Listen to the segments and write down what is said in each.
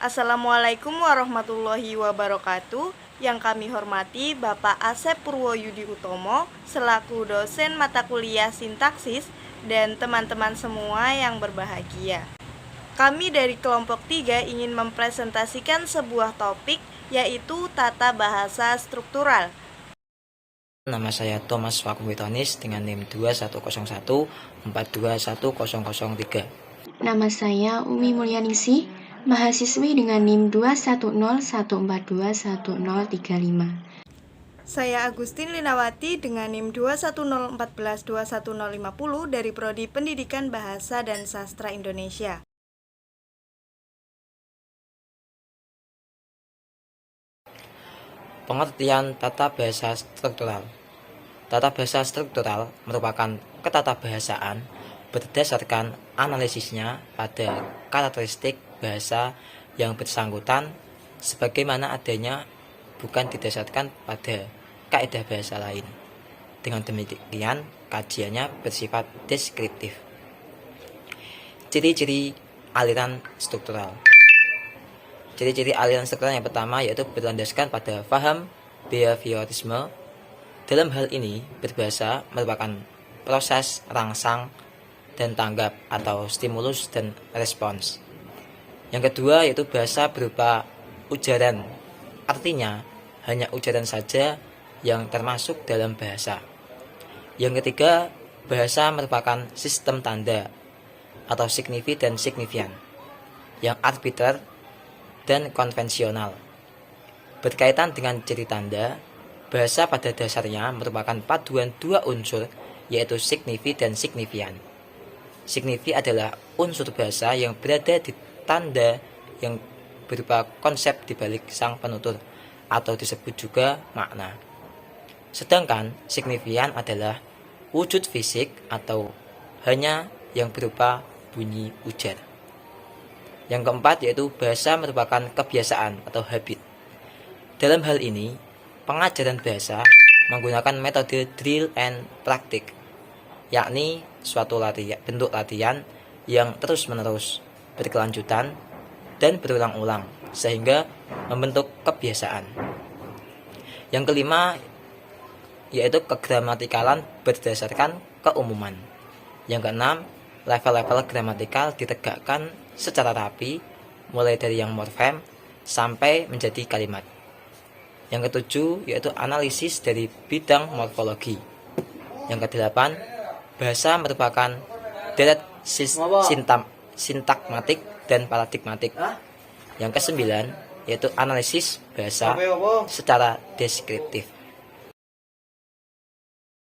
Assalamualaikum warahmatullahi wabarakatuh. Yang kami hormati Bapak Asep Purwoyudi Utomo selaku dosen mata kuliah sintaksis dan teman-teman semua yang berbahagia. Kami dari kelompok 3 ingin mempresentasikan sebuah topik yaitu tata bahasa struktural. Nama saya Thomas Wakumbitonis dengan NIM 2101421003. Nama saya Umi Mulyaningsih, mahasiswi dengan NIM 21014211035. Saya Agustin Linawati dengan NIM 21014211050 dari Prodi Pendidikan Bahasa dan Sastra Indonesia. Pengertian tata bahasa struktural. Tata bahasa struktural merupakan ketatabahasaan berdasarkan analisisnya pada karakteristik bahasa yang bersangkutan sebagaimana adanya, bukan didasarkan pada kaidah bahasa lain. Dengan demikian, kajiannya bersifat deskriptif. Ciri-ciri aliran struktural. Ciri-ciri aliran struktural yang pertama yaitu berlandaskan pada paham behaviorisme. Dalam hal ini, berbahasa merupakan proses rangsang dan tanggap atau stimulus dan respons. Yang kedua yaitu bahasa berupa ujaran. Artinya, hanya ujaran saja yang termasuk dalam bahasa. Yang ketiga, bahasa merupakan sistem tanda atau signifi dan signifian yang arbiter dan konvensional. Berkaitan dengan ciri tanda, bahasa pada dasarnya merupakan paduan dua unsur yaitu signifi dan signifian. Signifi adalah unsur bahasa yang berada di tanda yang berupa konsep di balik sang penutur atau disebut juga makna. Sedangkan signifian adalah wujud fisik atau hanya yang berupa bunyi ujar. Yang keempat yaitu bahasa merupakan kebiasaan atau habit. Dalam hal ini, pengajaran bahasa menggunakan metode drill and practice, yakni suatu bentuk latihan yang terus-menerus, berkelanjutan, dan berulang-ulang, sehingga membentuk kebiasaan. Yang kelima yaitu kegramatikalan berdasarkan keumuman. Yang keenam, level-level gramatikal ditegakkan secara rapi, mulai dari yang morfem sampai menjadi kalimat. Yang ketujuh yaitu analisis dari bidang morfologi. Yang kedelapan, bahasa merupakan deret sintakmatik dan paradigmatik. Yang kesembilan yaitu analisis bahasa secara deskriptif.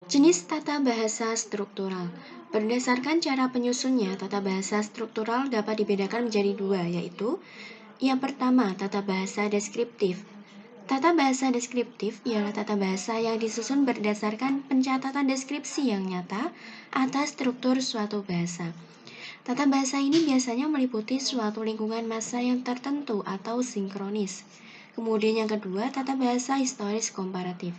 Jenis tata bahasa struktural. Berdasarkan cara penyusunnya, tata bahasa struktural dapat dibedakan menjadi dua, yaitu yang pertama, tata bahasa deskriptif. Tata bahasa deskriptif ialah tata bahasa yang disusun berdasarkan pencatatan deskripsi yang nyata atas struktur suatu bahasa. Tata bahasa ini biasanya meliputi suatu lingkungan massa yang tertentu atau sinkronis. Kemudian yang kedua, tata bahasa historis komparatif.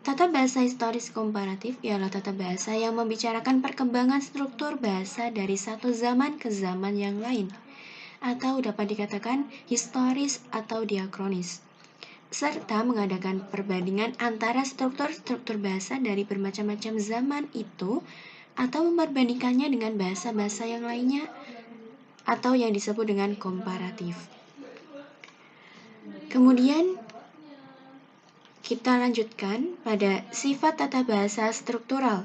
Tata bahasa historis komparatif ialah tata bahasa yang membicarakan perkembangan struktur bahasa dari satu zaman ke zaman yang lain, atau dapat dikatakan historis atau diakronis, serta mengadakan perbandingan antara struktur-struktur bahasa dari bermacam-macam zaman itu, atau memperbandingkannya dengan bahasa-bahasa yang lainnya, atau yang disebut dengan komparatif. Kemudian kita lanjutkan pada sifat tata bahasa struktural.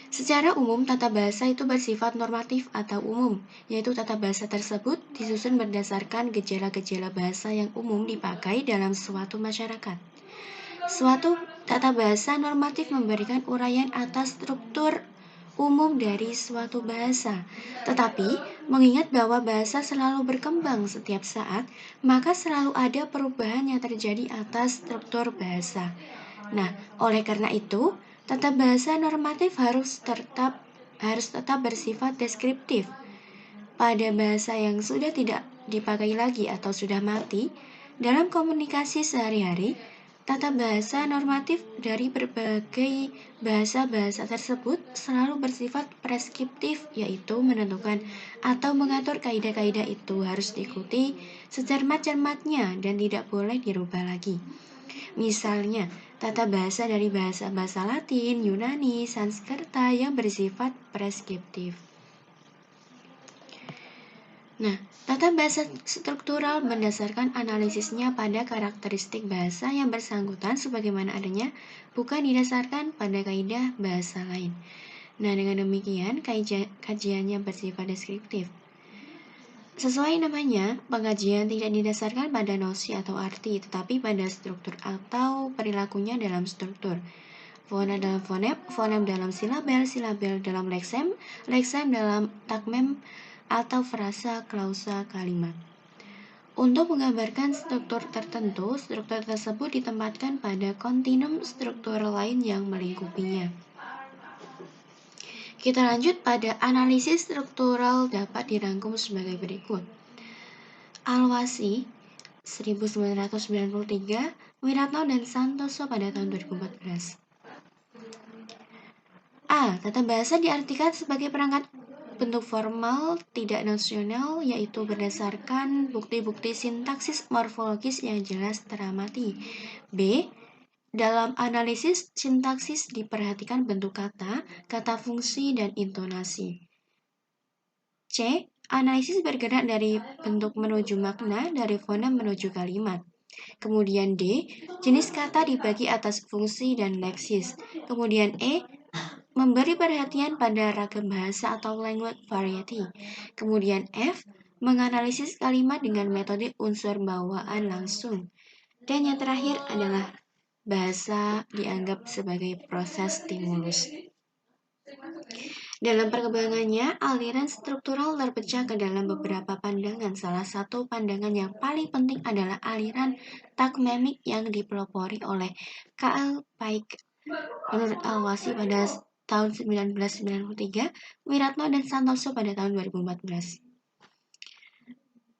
Secara umum, tata bahasa itu bersifat normatif atau umum, yaitu tata bahasa tersebut disusun berdasarkan gejala-gejala bahasa yang umum dipakai dalam suatu masyarakat. Suatu tata bahasa normatif memberikan uraian atas struktur umum dari suatu bahasa. Tetapi, mengingat bahwa bahasa selalu berkembang setiap saat, maka selalu ada perubahan yang terjadi atas struktur bahasa. Nah, oleh karena itu, tata bahasa normatif harus tetap bersifat deskriptif. Pada bahasa yang sudah tidak dipakai lagi atau sudah mati, dalam komunikasi sehari-hari, Tata bahasa normatif dari berbagai bahasa-bahasa tersebut selalu bersifat preskriptif, yaitu menentukan atau mengatur kaidah-kaidah itu harus diikuti secermat-cermatnya dan tidak boleh dirubah lagi. Misalnya, tata bahasa dari bahasa-bahasa Latin, Yunani, Sanskerta yang bersifat preskriptif. Nah, tata bahasa struktural berdasarkan analisisnya pada karakteristik bahasa yang bersangkutan sebagaimana adanya, bukan didasarkan pada kaidah bahasa lain. Nah, dengan demikian, kajiannya bersifat deskriptif. Sesuai namanya, pengajian tidak didasarkan pada nosi atau arti, tetapi pada struktur atau perilakunya dalam struktur. Fonem dalam fonem, fonem dalam silabel, silabel dalam leksem, leksem dalam takmem atau frasa, klausa, kalimat. Untuk menggambarkan struktur tertentu, struktur tersebut ditempatkan pada kontinum struktur lain yang melingkupinya. Kita lanjut pada analisis struktural dapat dirangkum sebagai berikut. Alwasi 1993, Wiratno dan Santoso pada tahun 2014. A. Tata bahasa diartikan sebagai perangkat bentuk formal tidak nosional, yaitu berdasarkan bukti-bukti sintaksis morfologis yang jelas teramati. B. Dalam analisis sintaksis diperhatikan bentuk kata, kata fungsi, dan intonasi. C. Analisis bergerak dari bentuk menuju makna, dari fonem menuju kalimat. Kemudian D. Jenis kata dibagi atas fungsi dan leksis. Kemudian E. Memberi perhatian pada ragam bahasa atau language variety. Kemudian F. Menganalisis kalimat dengan metode unsur bawaan langsung. Dan yang terakhir adalah bahasa dianggap sebagai proses stimulus. Dalam perkembangannya, aliran struktural terpecah ke dalam beberapa pandangan. Salah satu pandangan yang paling penting adalah aliran takmemik yang dipelopori oleh K.L. Paik. Menurut Alwasi pada tahun 1993, Wiratno dan Santoso pada tahun 2014.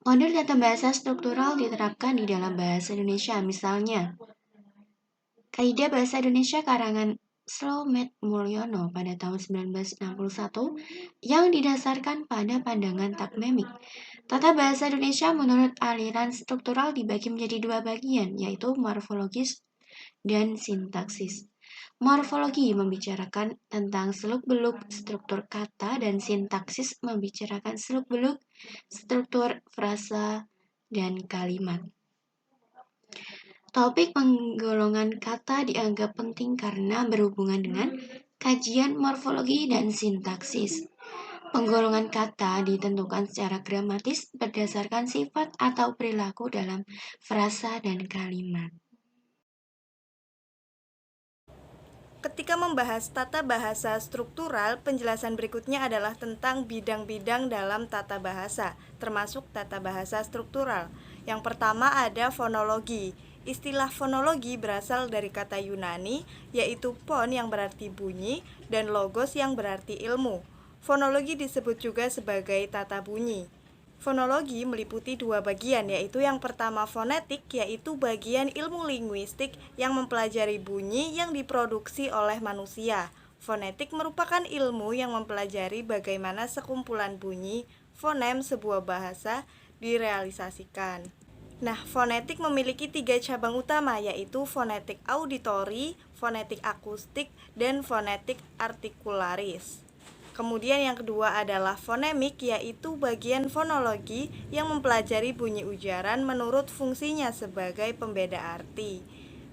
Model tata bahasa struktural diterapkan di dalam bahasa Indonesia, misalnya Kaidah Bahasa Indonesia karangan Slomet Mulyono pada tahun 1961 yang didasarkan pada pandangan takmemik. Tata bahasa Indonesia menurut aliran struktural dibagi menjadi dua bagian, yaitu morfologis dan sintaksis. Morfologi membicarakan tentang seluk-beluk struktur kata dan sintaksis membicarakan seluk-beluk struktur frasa dan kalimat. Topik penggolongan kata dianggap penting karena berhubungan dengan kajian morfologi dan sintaksis. Penggolongan kata ditentukan secara gramatis berdasarkan sifat atau perilaku dalam frasa dan kalimat. Ketika membahas tata bahasa struktural, penjelasan berikutnya adalah tentang bidang-bidang dalam tata bahasa, termasuk tata bahasa struktural. Yang pertama ada fonologi. Istilah fonologi berasal dari kata Yunani, yaitu pon yang berarti bunyi dan logos yang berarti ilmu. Fonologi disebut juga sebagai tata bunyi. Fonologi meliputi dua bagian, yaitu yang pertama fonetik, yaitu bagian ilmu linguistik yang mempelajari bunyi yang diproduksi oleh manusia. Fonetik merupakan ilmu yang mempelajari bagaimana sekumpulan bunyi, fonem sebuah bahasa direalisasikan. Nah, fonetik memiliki 3 cabang utama, yaitu fonetik auditori, fonetik akustik, dan fonetik artikularis. Kemudian yang kedua adalah fonemik, yaitu bagian fonologi yang mempelajari bunyi ujaran menurut fungsinya sebagai pembeda arti.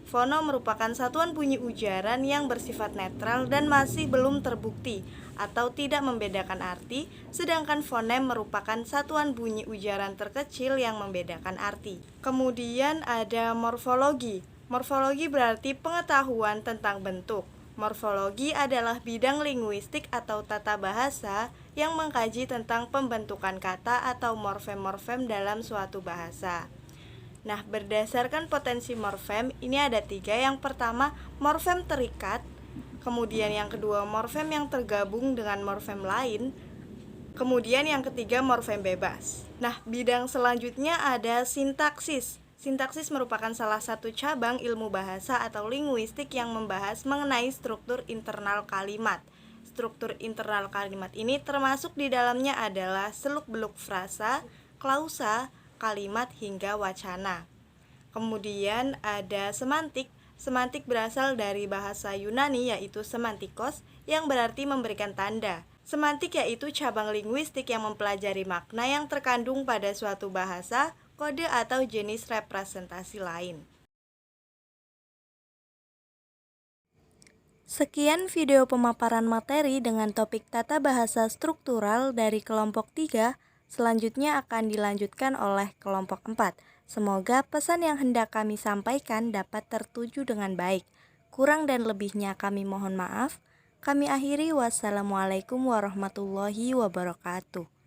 Fono merupakan satuan bunyi ujaran yang bersifat netral dan masih belum terbukti atau tidak membedakan arti, sedangkan fonem merupakan satuan bunyi ujaran terkecil yang membedakan arti. Kemudian ada morfologi. Morfologi berarti pengetahuan tentang bentuk. Morfologi adalah bidang linguistik atau tata bahasa yang mengkaji tentang pembentukan kata atau morfem-morfem dalam suatu bahasa. Nah, berdasarkan potensi morfem, ini ada 3. Yang pertama, morfem terikat. Kemudian yang kedua, morfem yang tergabung dengan morfem lain. Kemudian yang ketiga, morfem bebas. Nah, bidang selanjutnya ada sintaksis. Sintaksis merupakan salah satu cabang ilmu bahasa atau linguistik yang membahas mengenai struktur internal kalimat. Struktur internal kalimat ini termasuk di dalamnya adalah seluk-beluk frasa, klausa, kalimat hingga wacana. Kemudian ada semantik. Semantik berasal dari bahasa Yunani yaitu semantikos yang berarti memberikan tanda. Semantik yaitu cabang linguistik yang mempelajari makna yang terkandung pada suatu bahasa, kode atau jenis representasi lain. Sekian video pemaparan materi dengan topik tata bahasa struktural dari kelompok 3. Selanjutnya akan dilanjutkan oleh kelompok 4. Semoga pesan yang hendak kami sampaikan dapat tertuju dengan baik. Kurang dan lebihnya kami mohon maaf. Kami akhiri, wassalamualaikum warahmatullahi wabarakatuh.